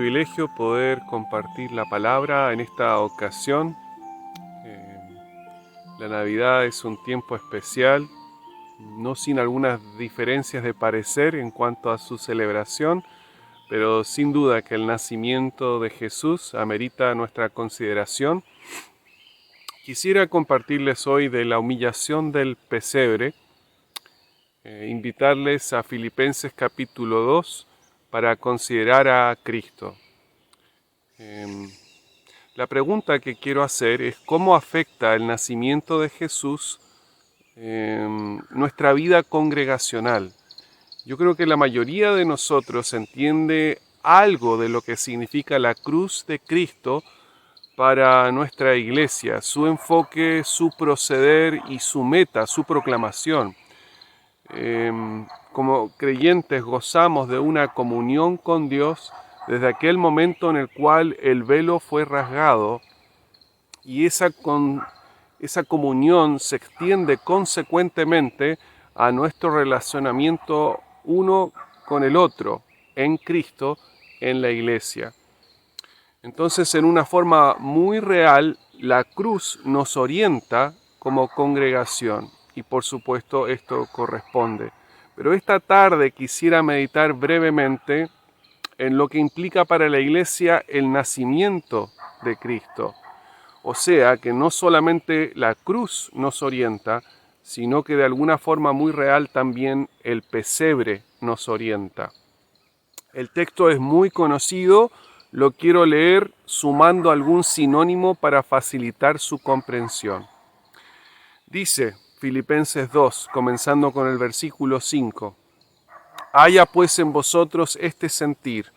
privilegio poder compartir la palabra en esta ocasión. La Navidad es un tiempo especial, no sin algunas diferencias de parecer en cuanto a su celebración, pero sin duda que el nacimiento de Jesús amerita nuestra consideración. Quisiera compartirles hoy de la humillación del pesebre, invitarles a Filipenses capítulo 2 para considerar a Cristo. La pregunta que quiero hacer es cómo afecta el nacimiento de Jesús nuestra vida congregacional. Yo creo que la mayoría de nosotros entiende algo de lo que significa la cruz de Cristo para nuestra iglesia, su enfoque, su proceder y su meta, su proclamación. Como creyentes gozamos de una comunión con Dios desde aquel momento en el cual el velo fue rasgado, y esa comunión se extiende consecuentemente a nuestro relacionamiento uno con el otro, en Cristo, en la iglesia. Entonces, en una forma muy real, la cruz nos orienta como congregación, y por supuesto esto corresponde. Pero esta tarde quisiera meditar brevemente en lo que implica para la iglesia el nacimiento de Cristo. O sea, que no solamente la cruz nos orienta, sino que de alguna forma muy real también el pesebre nos orienta. El texto es muy conocido, lo quiero leer sumando algún sinónimo para facilitar su comprensión. Dice Filipenses 2, comenzando con el versículo 5. Haya pues en vosotros este sentir,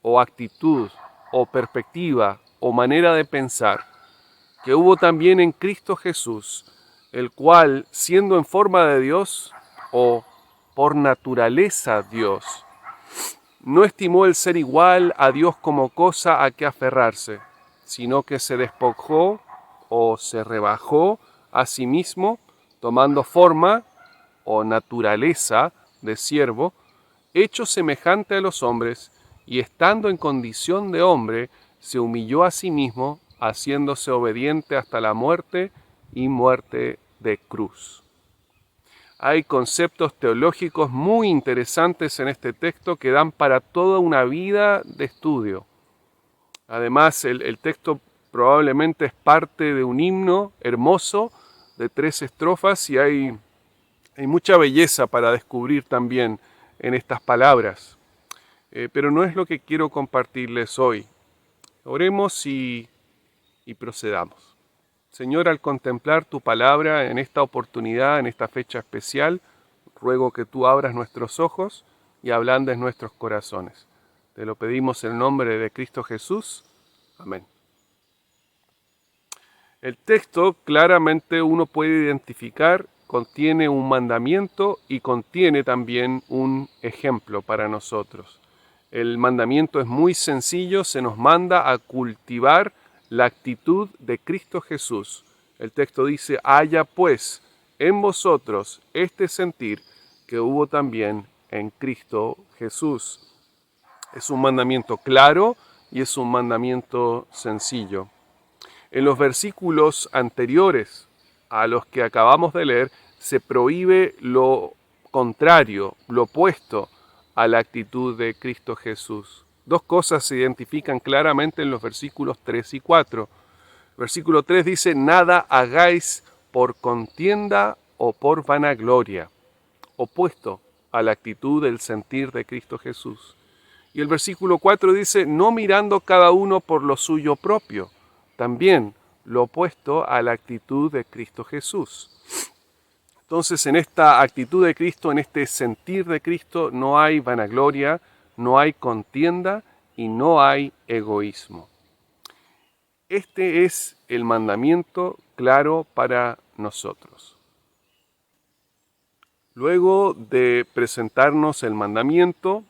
o actitud, o perspectiva, o manera de pensar, que hubo también en Cristo Jesús, el cual, siendo en forma de Dios, o por naturaleza Dios, no estimó el ser igual a Dios como cosa a que aferrarse, sino que se despojó o se rebajó a sí mismo, tomando forma o naturaleza de siervo, hecho semejante a los hombres, y estando en condición de hombre, se humilló a sí mismo, haciéndose obediente hasta la muerte y muerte de cruz. Hay conceptos teológicos muy interesantes en este texto que dan para toda una vida de estudio. Además, el texto probablemente es parte de un himno hermoso de 3 estrofas, y hay mucha belleza para descubrir también en estas palabras. Pero no es lo que quiero compartirles hoy. Oremos y procedamos. Señor, al contemplar tu palabra en esta oportunidad, en esta fecha especial, ruego que tú abras nuestros ojos y ablandes nuestros corazones. Te lo pedimos en el nombre de Cristo Jesús. Amén. El texto claramente uno puede identificar, contiene un mandamiento y contiene también un ejemplo para nosotros. El mandamiento es muy sencillo, se nos manda a cultivar la actitud de Cristo Jesús. El texto dice, haya pues en vosotros este sentir que hubo también en Cristo Jesús. Es un mandamiento claro y es un mandamiento sencillo. En los versículos anteriores a los que acabamos de leer, se prohíbe lo contrario, lo opuesto a la actitud de Cristo Jesús. Dos cosas se identifican claramente en los versículos 3 y 4. Versículo 3 dice, nada hagáis por contienda o por vanagloria, opuesto a la actitud del sentir de Cristo Jesús. Y el versículo 4 dice, no mirando cada uno por lo suyo propio, también lo opuesto a la actitud de Cristo Jesús. Entonces, en esta actitud de Cristo, en este sentir de Cristo, no hay vanagloria, no hay contienda y no hay egoísmo. Este es el mandamiento claro para nosotros. Luego de presentarnos el mandamiento,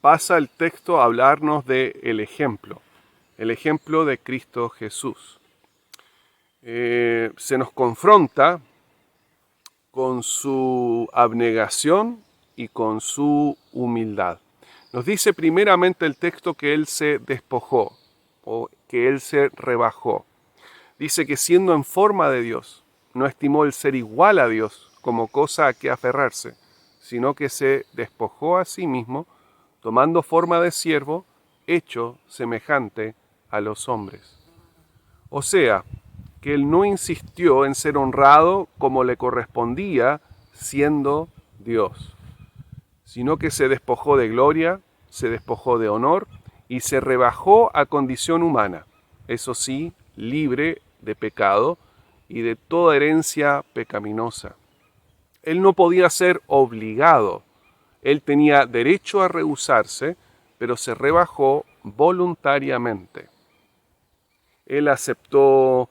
pasa el texto a hablarnos del ejemplo, el ejemplo de Cristo Jesús. Se nos confronta con su abnegación y con su humildad. Nos dice primeramente el texto que Él se despojó o que Él se rebajó. Dice que siendo en forma de Dios, no estimó el ser igual a Dios como cosa a que aferrarse, sino que se despojó a sí mismo, tomando forma de siervo, hecho semejante a los hombres. O sea, que Él no insistió en ser honrado como le correspondía siendo Dios, sino que se despojó de gloria, se despojó de honor y se rebajó a condición humana, eso sí, libre de pecado y de toda herencia pecaminosa. Él no podía ser obligado, él tenía derecho a rehusarse, pero se rebajó voluntariamente. Él aceptó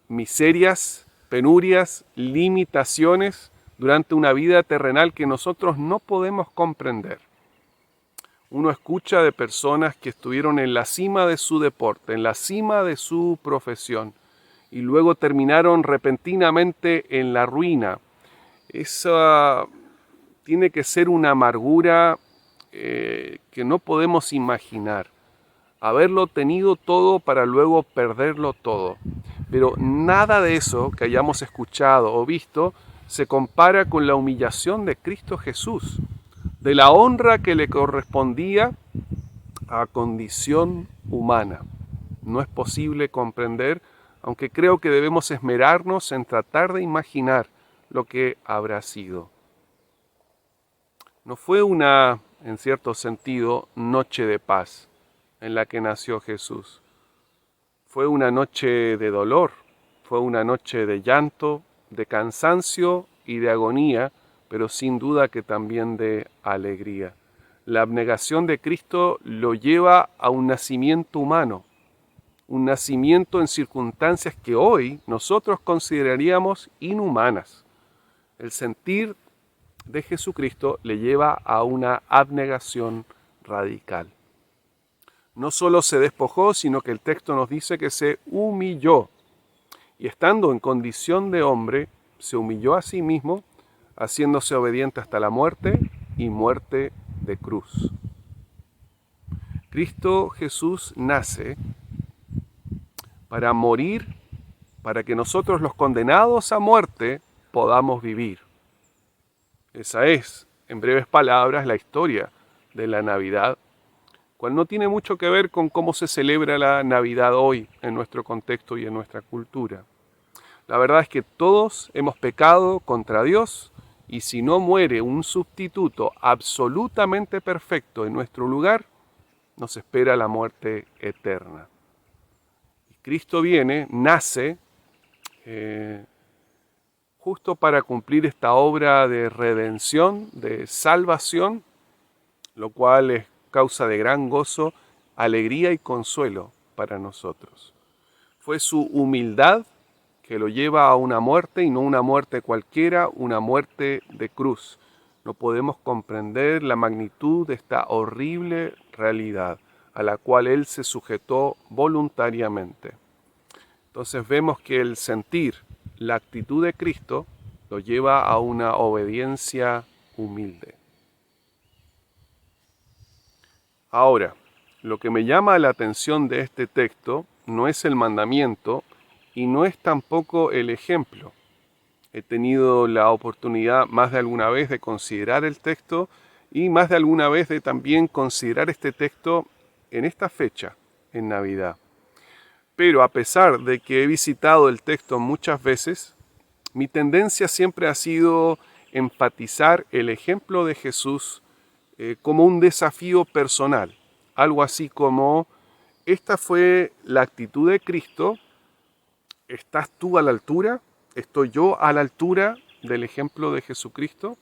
miserias, penurias, limitaciones durante una vida terrenal que nosotros no podemos comprender. Uno escucha de personas que estuvieron en la cima de su deporte, en la cima de su profesión, y luego terminaron repentinamente en la ruina. Esa tiene que ser una amargura que no podemos imaginar. Haberlo tenido todo para luego perderlo todo. Pero nada de eso que hayamos escuchado o visto se compara con la humillación de Cristo Jesús, de la honra que le correspondía a condición humana. No es posible comprender, aunque creo que debemos esmerarnos en tratar de imaginar lo que habrá sido. No fue una, en cierto sentido, noche de paz en la que nació Jesús. Fue una noche de dolor, fue una noche de llanto, de cansancio y de agonía, pero sin duda que también de alegría. La abnegación de Cristo lo lleva a un nacimiento humano, un nacimiento en circunstancias que hoy nosotros consideraríamos inhumanas. El sentir de Jesucristo le lleva a una abnegación radical. No solo se despojó, sino que el texto nos dice que se humilló. Y estando en condición de hombre, se humilló a sí mismo, haciéndose obediente hasta la muerte y muerte de cruz. Cristo Jesús nace para morir, para que nosotros los condenados a muerte podamos vivir. Esa es, en breves palabras, la historia de la Navidad, cual no tiene mucho que ver con cómo se celebra la Navidad hoy en nuestro contexto y en nuestra cultura. La verdad es que todos hemos pecado contra Dios y si no muere un sustituto absolutamente perfecto en nuestro lugar, nos espera la muerte eterna. Y Cristo viene, nace, justo para cumplir esta obra de redención, de salvación, lo cual es causa de gran gozo, alegría y consuelo para nosotros. Fue su humildad que lo lleva a una muerte y no una muerte cualquiera, una muerte de cruz. No podemos comprender la magnitud de esta horrible realidad a la cual Él se sujetó voluntariamente. Entonces vemos que el sentir, la actitud de Cristo, lo lleva a una obediencia humilde. Ahora, lo que me llama la atención de este texto no es el mandamiento y no es tampoco el ejemplo. He tenido la oportunidad más de alguna vez de considerar el texto y más de alguna vez de también considerar este texto en esta fecha, en Navidad. Pero a pesar de que he visitado el texto muchas veces, mi tendencia siempre ha sido enfatizar el ejemplo de Jesús como un desafío personal, algo así como, esta fue la actitud de Cristo, ¿estás tú a la altura? ¿Estoy yo a la altura del ejemplo de Jesucristo?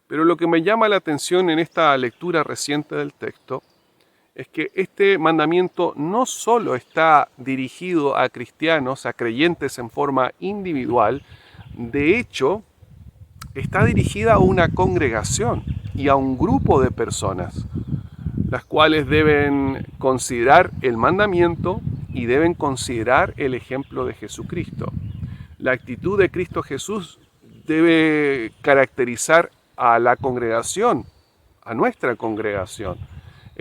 Pero lo que me llama la atención en esta lectura reciente del texto es que este mandamiento no solo está dirigido a cristianos, a creyentes en forma individual, de hecho, está dirigida a una congregación y a un grupo de personas, las cuales deben considerar el mandamiento y deben considerar el ejemplo de Jesucristo. La actitud de Cristo Jesús debe caracterizar a la congregación, a nuestra congregación.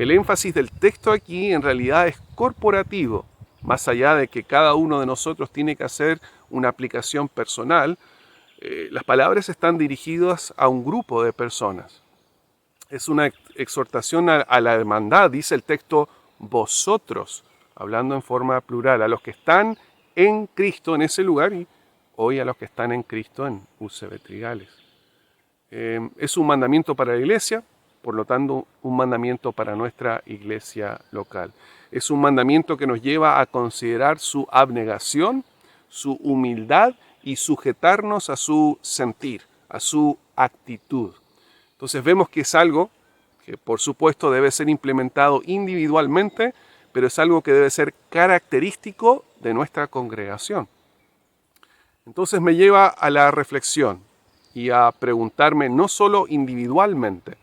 El énfasis del texto aquí en realidad es corporativo, más allá de que cada uno de nosotros tiene que hacer una aplicación personal. Las palabras están dirigidas a un grupo de personas. Es una exhortación a la hermandad, dice el texto, vosotros, hablando en forma plural, a los que están en Cristo en ese lugar y hoy a los que están en Cristo en UCB Trigales. Es un mandamiento para la iglesia, por lo tanto un mandamiento para nuestra iglesia local. Es un mandamiento que nos lleva a considerar su abnegación, su humildad y sujetarnos a su sentir, a su actitud. Entonces vemos que es algo que por supuesto debe ser implementado individualmente, pero es algo que debe ser característico de nuestra congregación. Entonces me lleva a la reflexión y a preguntarme no solo individualmente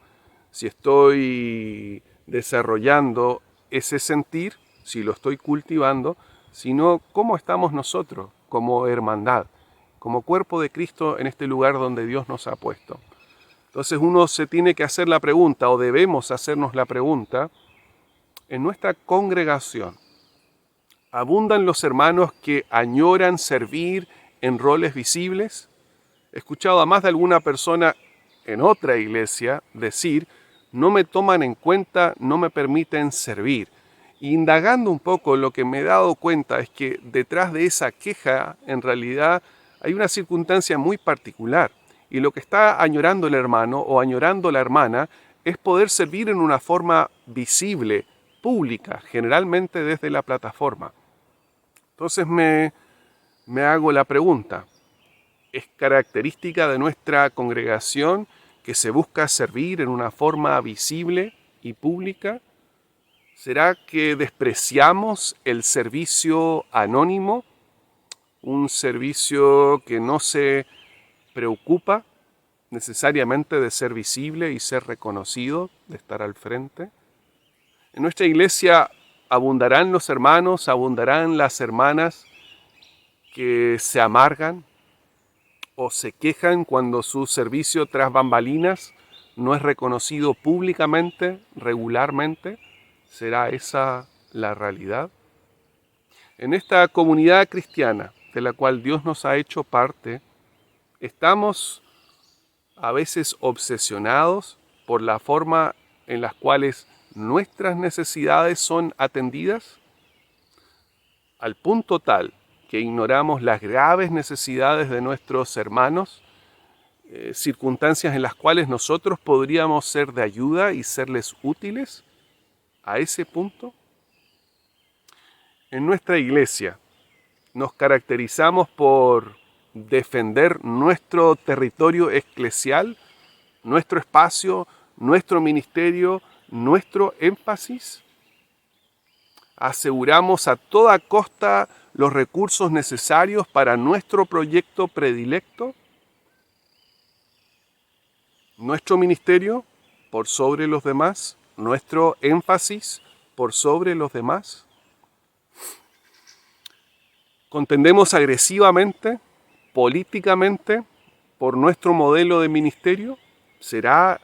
si estoy desarrollando ese sentir, si lo estoy cultivando, sino cómo estamos nosotros como hermandad, como cuerpo de Cristo en este lugar donde Dios nos ha puesto. Entonces uno se tiene que hacer la pregunta, o debemos hacernos la pregunta, en nuestra congregación, ¿abundan los hermanos que añoran servir en roles visibles? He escuchado a más de alguna persona en otra iglesia decir, no me toman en cuenta, no me permiten servir. Y indagando un poco, lo que me he dado cuenta es que detrás de esa queja, en realidad, hay una circunstancia muy particular. Y lo que está añorando el hermano o añorando la hermana es poder servir en una forma visible, pública, generalmente desde la plataforma. Entonces me hago la pregunta, ¿es característica de nuestra congregación que se busca servir en una forma visible y pública? ¿Será que despreciamos el servicio anónimo? Un servicio que no se preocupa necesariamente de ser visible y ser reconocido, de estar al frente. En nuestra iglesia abundarán los hermanos, abundarán las hermanas que se amargan o se quejan cuando su servicio tras bambalinas no es reconocido públicamente, regularmente. ¿Será esa la realidad? En esta comunidad cristiana de la cual Dios nos ha hecho parte, estamos a veces obsesionados por la forma en las cuales nuestras necesidades son atendidas, al punto tal que ignoramos las graves necesidades de nuestros hermanos, circunstancias en las cuales nosotros podríamos ser de ayuda y serles útiles, a ese punto. En nuestra iglesia nos caracterizamos por defender nuestro territorio eclesial, nuestro espacio, nuestro ministerio, nuestro énfasis. Aseguramos a toda costa los recursos necesarios para nuestro proyecto predilecto. Nuestro ministerio por sobre los demás, nuestro énfasis por sobre los demás. Contendemos agresivamente, políticamente, por nuestro modelo de ministerio. ¿Será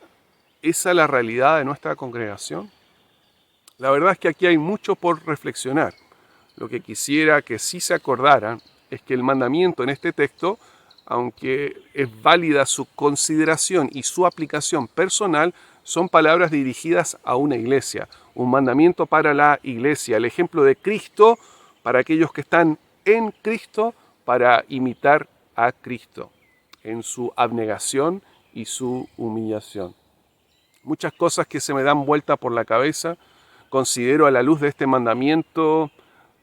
esa la realidad de nuestra congregación? La verdad es que aquí hay mucho por reflexionar. Lo que quisiera que sí se acordaran es que el mandamiento en este texto, aunque es válida su consideración y su aplicación personal, son palabras dirigidas a una iglesia, un mandamiento para la iglesia, el ejemplo de Cristo para aquellos que están en Cristo para imitar a Cristo en su abnegación y su humillación. Muchas cosas que se me dan vuelta por la cabeza. Considero a la luz de este mandamiento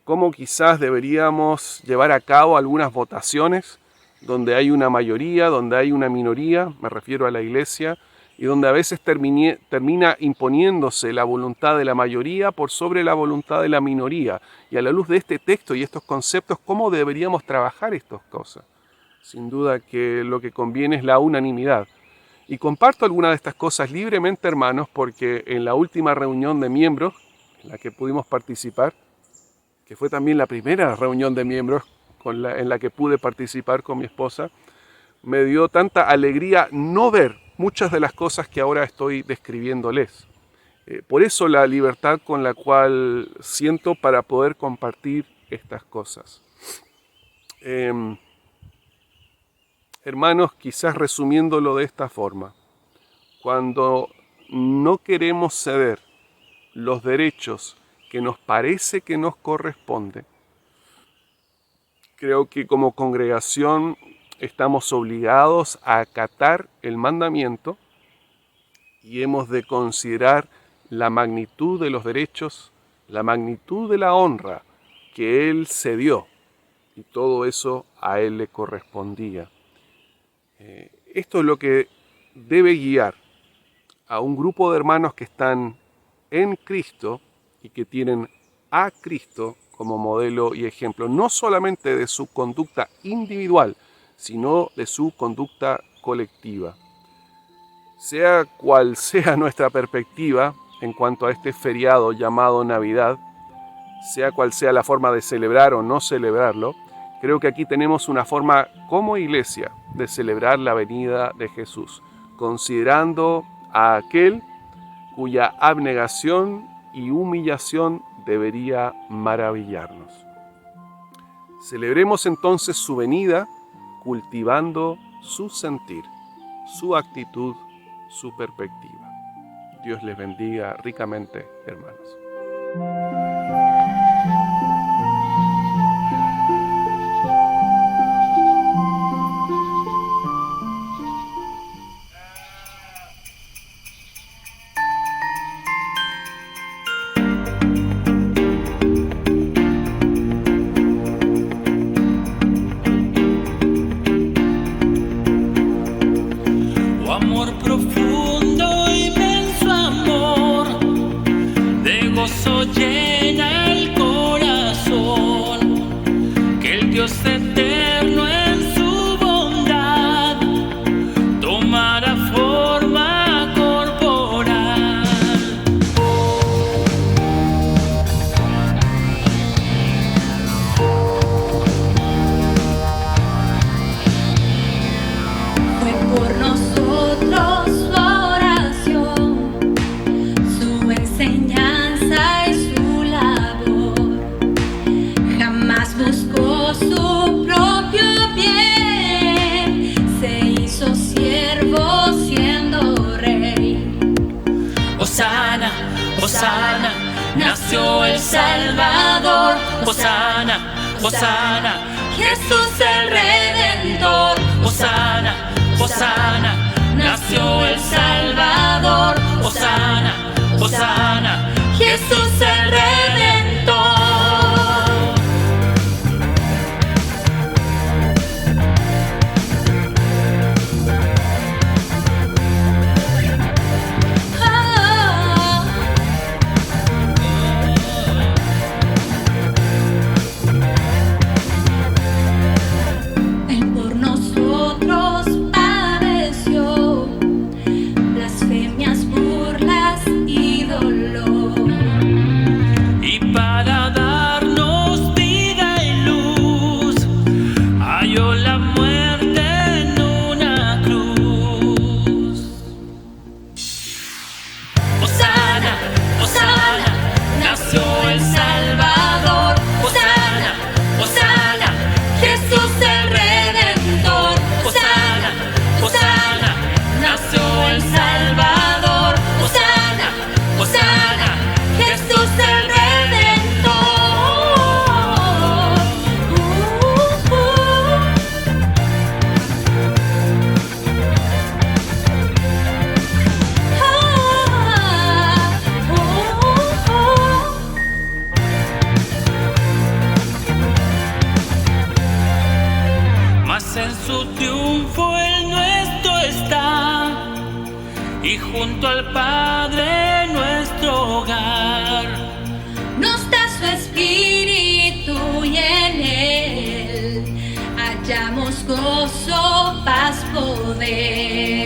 cómo quizás deberíamos llevar a cabo algunas votaciones donde hay una mayoría, donde hay una minoría, me refiero a la iglesia, y donde a veces termina imponiéndose la voluntad de la mayoría por sobre la voluntad de la minoría. Y a la luz de este texto y estos conceptos, ¿cómo deberíamos trabajar estas cosas? Sin duda que lo que conviene es la unanimidad. Y comparto algunas de estas cosas libremente, hermanos, porque en la última reunión de miembros, en la que pudimos participar, que fue también la primera reunión de miembros en la que pude participar con mi esposa, me dio tanta alegría no ver muchas de las cosas que ahora estoy describiéndoles. Por eso la libertad con la cual siento para poder compartir estas cosas. Hermanos, quizás resumiéndolo de esta forma, cuando no queremos ceder los derechos que nos parece que nos corresponden, creo que como congregación estamos obligados a acatar el mandamiento y hemos de considerar la magnitud de los derechos, la magnitud de la honra que Él cedió, y todo eso a Él le correspondía. Esto es lo que debe guiar a un grupo de hermanos que están en Cristo y que tienen a Cristo como modelo y ejemplo, no solamente de su conducta individual, sino de su conducta colectiva. Sea cual sea nuestra perspectiva en cuanto a este feriado llamado Navidad, sea cual sea la forma de celebrar o no celebrarlo, creo que aquí tenemos una forma como iglesia de celebrar la venida de Jesús, considerando a aquel cuya abnegación y humillación debería maravillarnos. Celebremos entonces su venida cultivando su sentir, su actitud, su perspectiva. Dios les bendiga ricamente, hermanos. Amor profundo, inmenso amor, de gozo llena el corazón, que el Dios eterno en su bondad tomará forma corporal. Fue por nosotros su oración, su enseñanza y su labor. Jamás buscó su propio bien, se hizo siervo siendo rey. Hosana, Hosana, nació el Salvador. Hosana, Hosana, Jesús el Redentor. Hosana, Hosana, nació el Salvador. Hosana, Hosana, Jesús el Redentor. Él por nosotros padeció blasfemias, burlas y dolor. Y para darnos vida y luz, halló la muerte en una cruz. Hosana, Hosana, nació el Salvador. Hosana, Hosana, Jesús el Redentor. Hosana, Hosana, nació el Salvador. Hosana, Hosana, Jesús el Redentor. Mas en su triunfo el nuestro está, y junto al Padre nuestro hogar. Nos da su espíritu y en él hallamos gozo, paz, poder.